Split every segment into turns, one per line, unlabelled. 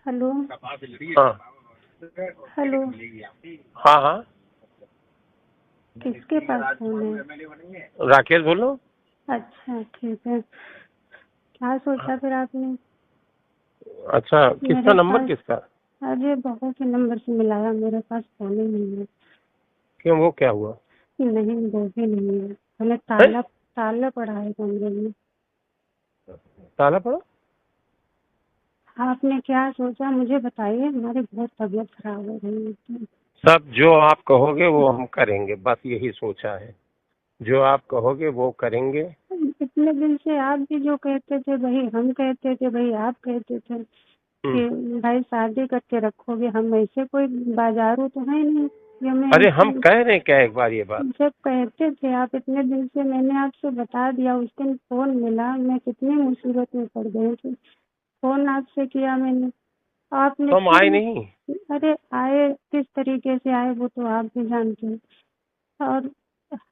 Hello.
हाँ
hello.
हाँ हाँ,
किसके पास फोन है?
राकेश बोलो।
अच्छा ठीक है। क्या सोचा फिर आपने?
अच्छा, किसका
मेरे
नंबर
पास
किसका?
अरे बहू के नंबर से मिलाया, मेरे पास फोन ही नहीं है।
क्यों, वो क्या हुआ?
नहीं, वो भी नहीं है। मैंने
है?
ताला ताला पड़ा है कमरे में।
ताला पड़ा?
आपने क्या सोचा मुझे बताइए, हमारी बहुत तबीयत खराब हो रही है।
सब जो आप कहोगे वो हम करेंगे, बस यही सोचा है। जो आप कहोगे वो करेंगे।
इतने दिन से आप भी जो कहते थे वही हम कहते थे, वही आप कहते थे
हम्म।
कि भाई शादी करके रखोगे। हम ऐसे कोई बाजारू तो है नहीं कि हमें
अरे हम
ऐसे।
कह रहे हैं क्या एक बार ये बात?
जब कहते थे आप इतने दिन से, मैंने आपसे बता दिया। उस दिन फोन मिला, मैं कितनी मुसीबत में पड़ गई थी। फोन आपसे किया मैंने, आपने
तो हम
फिर।
आए नहीं।
अरे आए, किस तरीके से आए वो तो आप भी जानते हैं। और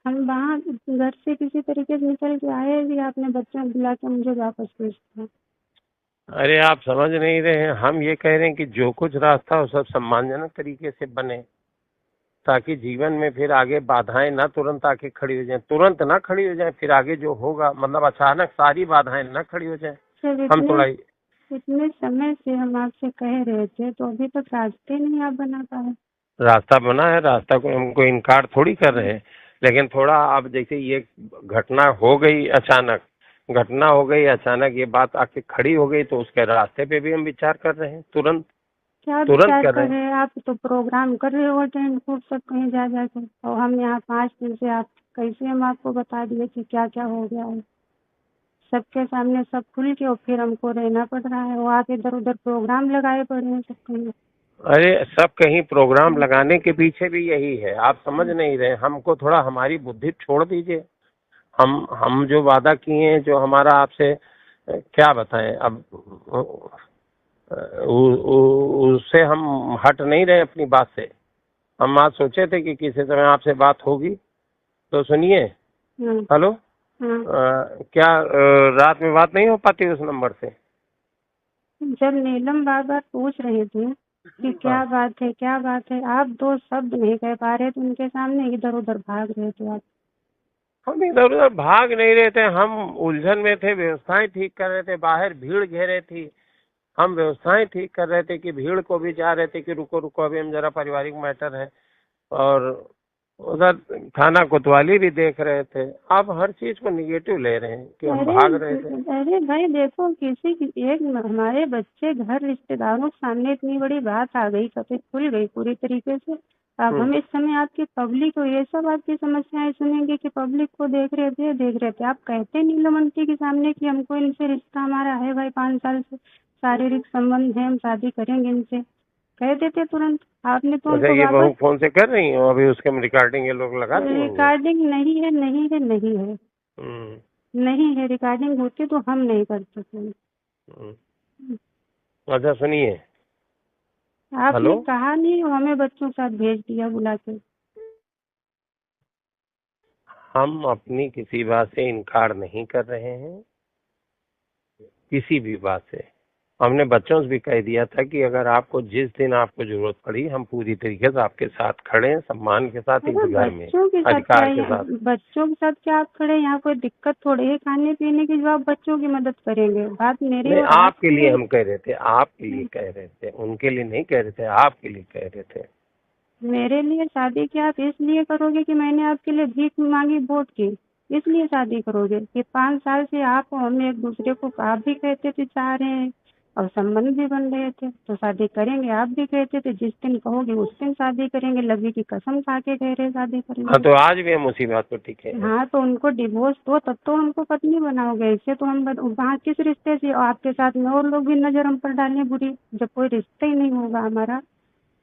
हम वहाँ घर से किसी तरीके से निकल के आए भी, आपने बच्चों को बुला के मुझे वापस भेज दिया।
अरे आप समझ नहीं रहे हैं, हम ये कह रहे हैं कि जो कुछ रास्ता हो सब सम्मानजनक तरीके से बने, ताकि जीवन में फिर आगे बाधाएं ना तुरंत आके खड़ी हो जाएं, तुरंत ना खड़ी हो जाएं, फिर आगे जो होगा मतलब अचानक सारी बाधाएं ना खड़ी हो जाएं।
जब
हम
इतने
थोड़ा
इतने समय से हम आपसे कह रहे थे तो अभी तक रास्ते नहीं आप बना पाए।
रास्ता बना है, रास्ता को हमको इनकार थोड़ी कर रहे हैं, लेकिन थोड़ा अब जैसे ये घटना हो गई अचानक, घटना हो गई अचानक, ये बात आके खड़ी हो गई, तो उसके रास्ते पे भी हम विचार कर रहे हैं, तुरंत
क्या
तुरंत
विचार
कर रहे
कर
हैं।
रहे हैं? आप तो प्रोग्राम कर रहे हो टेंट फूट सब कहीं जा जाकर, और हम यहाँ 5 दिन से आप कैसे हम आपको बता दिए कि क्या क्या हो गया है। सबके सामने सब खुल के, और फिर हमको रहना पड़ रहा है। वो आप इधर उधर प्रोग्राम लगाए पड़े हैं सब कहीं।
अरे सब कहीं प्रोग्राम लगाने के पीछे भी यही है, आप समझ नहीं रहे। हमको थोड़ा हमारी बुद्धि छोड़ दीजिए। हम जो वादा किए हैं, जो हमारा आपसे क्या बताएं अब, उससे हम हट नहीं रहे अपनी बात से। हम आज सोचे थे कि किसी समय आपसे बात होगी, तो सुनिए।
हम्म।
हेलो।
हाँ।
क्या रात में बात नहीं हो पाती उस नंबर से?
जब नीलम बार बार पूछ रहे थे कि क्या
हाँ,
बात है क्या बात है, आप 2 शब्द नहीं कह पा रहे थे उनके सामने, इधर उधर भाग रहे थे आप।
हम इधर उधर भाग नहीं रहे थे, हम उलझन में थे, व्यवस्थाएं ठीक कर रहे थे, बाहर भीड़ घेरे थी। हम व्यवस्थाएं ठीक कर रहे थे कि भीड़ को भी जा रहे थे कि रुको रुको, अभी हम जरा पारिवारिक मैटर है। और उधर थाना कोतवाली भी देख रहे थे। आप हर चीज को निगेटिव ले रहे हैं कि हम
अरे
भाग रहे थे।
अरे भाई देखो, किसी की एक हमारे बच्चे घर रिश्तेदारों के सामने इतनी बड़ी बात आ गई, कभी खुल गई पूरी तरीके से। अब
हम्म।
हम इस समय आपकी पब्लिक को ये सब आपकी समस्याएं सुनेंगे कि पब्लिक को देख रहे थे। आप कहते नीलम आंटी के सामने कि हमको इनसे रिश्ता हमारा है भाई, 5 साल से शारीरिक संबंध है, हम शादी करेंगे इनसे, कह देते तुरंत। आपने तो
अच्छा,
उनको
ये बहू
वापस।
फोन से कर रही हो अभी, उसके हम रिकॉर्डिंग ये लोग लगा दिए होंगे।
रिकॉर्डिंग नहीं है, नहीं है, नहीं है,
हम्म।
नहीं है। रिकॉर्डिंग होती तो हम नहीं कर सकते।
हम्म। अच्छा सुनिए। हेलो।
आपने कहा नहीं, हमें बच्चों के साथ भेज दिया बुला के।
हम अपनी किसी बात से इनकार नहीं कर रहे हैं, किसी भी बात से। हमने बच्चों से भी कह दिया था कि अगर आपको जिस दिन आपको जरूरत पड़ी, हम पूरी तरीके से आपके साथ खड़े हैं, सम्मान के साथ इस
अरे
घर में,
बच्चों के साथ क्या
अधिकार के
है?
साथ।
बच्चों के साथ क्या आप खड़े? यहाँ कोई दिक्कत थोड़ी है खाने पीने की जो आप बच्चों की मदद करेंगे। बात मेरी
नहीं,
और
आपके
आपकी
लिए
है।
हम कह रहे थे, आपके लिए कह रहे थे, उनके लिए नहीं कह रहे थे, आपके लिए कह रहे थे।
मेरे लिए शादी क्या आप इसलिए करोगे कि मैंने आपके लिए भीख मांगी वोट की? इसलिए शादी करोगे कि 5 साल से आप और हम एक दूसरे को, आप भी कहते थे चाह रहे हैं और संबंध भी बन रहे थे, तो शादी करेंगे। आप भी कहते थे जिस दिन कहोगे उस दिन शादी करेंगे, लवी की कसम खा के कह रहे शादी
हाँ,
करेंगे।
तो आज भी हम उसी बात पर टिके हैं।
हाँ, तो उनको डिवोर्स दो तब तो हमको पत्नी बनाओगे। इससे तो हम वहाँ किस रिश्ते से, और आपके साथ में और लोग भी नजर हम पर डालें बुरी, जब कोई रिश्ता ही नहीं होगा हमारा।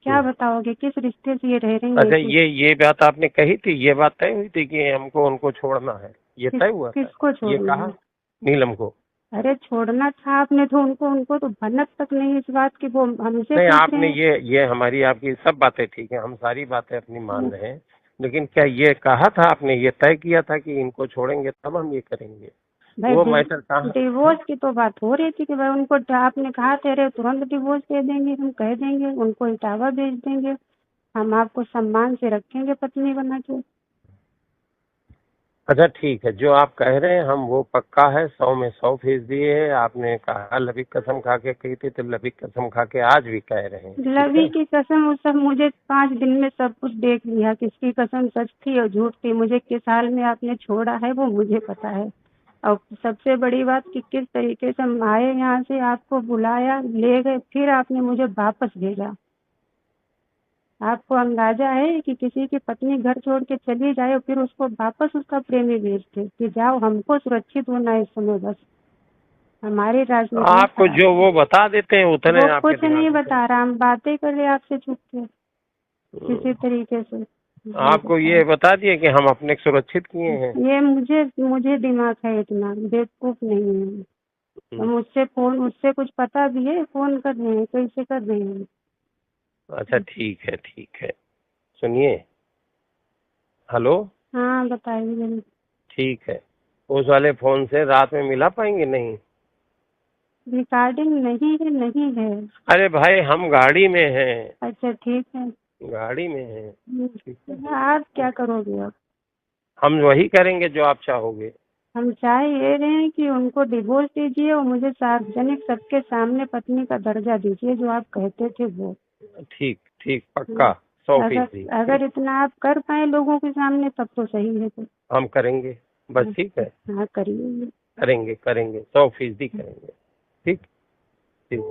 क्या बताओगे किस रिश्ते से ये रह रही है?
अच्छा, ये बात आपने कही थी, ये बात तय हुई थी कि हमको उनको छोड़ना है, ये तय हुआ था?
किसको
ये
छोड़ना
कहा
है?
नीलम को?
अरे छोड़ना था आपने तो उनको उनको तो भनक तक नहीं इस बात की, वो हमसे
नहीं,
पूछ रहे
आपने
हैं।
ये हमारी आपकी सब बातें ठीक है, हम सारी बातें अपनी मान
हम्म।
रहे हैं, लेकिन क्या ये कहा था आपने, ये तय किया था कि इनको छोड़ेंगे तब हम ये करेंगे?
भाई
वो मैटर कहाँ?
डिवोर्स की तो बात हो रही थी कि भाई उनको आपने कहा तेरे तुरंत डिवोर्स दे देंगे, हम कह देंगे उनको इटावा भेज देंगे, हम आपको सम्मान से रखेंगे पत्नी बना के।
अच्छा ठीक है, जो आप कह रहे हैं हम वो पक्का है, 100 में 100% है। आपने कहा लबी कसम खा के कही थी, तो लबी कसम खा के आज भी कह रहे हैं, ठीक
लवी
है?
की कसम वो सब मुझे 5 दिन में सब कुछ देख लिया, किसकी कसम सच थी और झूठ थी, मुझे किस हाल में आपने छोड़ा है वो मुझे पता है। और सबसे बड़ी बात कि किस तरीके से हम आए यहाँ से, आपको बुलाया, ले गए, फिर आपने मुझे वापस भेजा। आपको अंदाजा है कि किसी की पत्नी घर छोड़ के चली जाए और फिर उसको वापस उसका प्रेमी भेजते कि जाओ, हमको सुरक्षित होना है इस समय, बस हमारी राजनीति में
आपको जो वो बता देते हैं उतने
वो
आपके
कुछ नहीं
दिमाग में।
बता रहा, हम बातें कर रहे आपसे छुप के किसी तरीके से।
आपको ये बता दिए कि हम अपने को सुरक्षित किए हैं।
ये मुझे मुझे दिमाग है, इतना बेवकूफ नहीं है। तो मुझसे कुछ पता भी है, फोन कर रहे हैं, कैसे कर रहे हैं?
अच्छा ठीक है, ठीक है, सुनिए। हेलो।
हाँ बताइए।
ठीक है, उस वाले फोन से रात में मिला पाएंगे? नहीं।
रिकॉर्डिंग नहीं है, नहीं है।
अरे भाई हम गाड़ी में हैं,
अच्छा ठीक है।
गाड़ी में हैं, ठीक है।
आप क्या करोगे अब?
हम वही करेंगे जो आप चाहोगे।
हम चाह ये रहे हैं कि उनको डिवोर्स दीजिए और मुझे सार्वजनिक सबके सामने पत्नी का दर्जा दीजिए जो आप कहते थे वो।
ठीक ठीक, पक्का, 100%।
अगर इतना आप कर पाए लोगों के सामने तब तो सही है। तो
हम करेंगे, बस ठीक है।
हाँ करिए।
करेंगे करेंगे, 100% करेंगे। ठीक ठीक।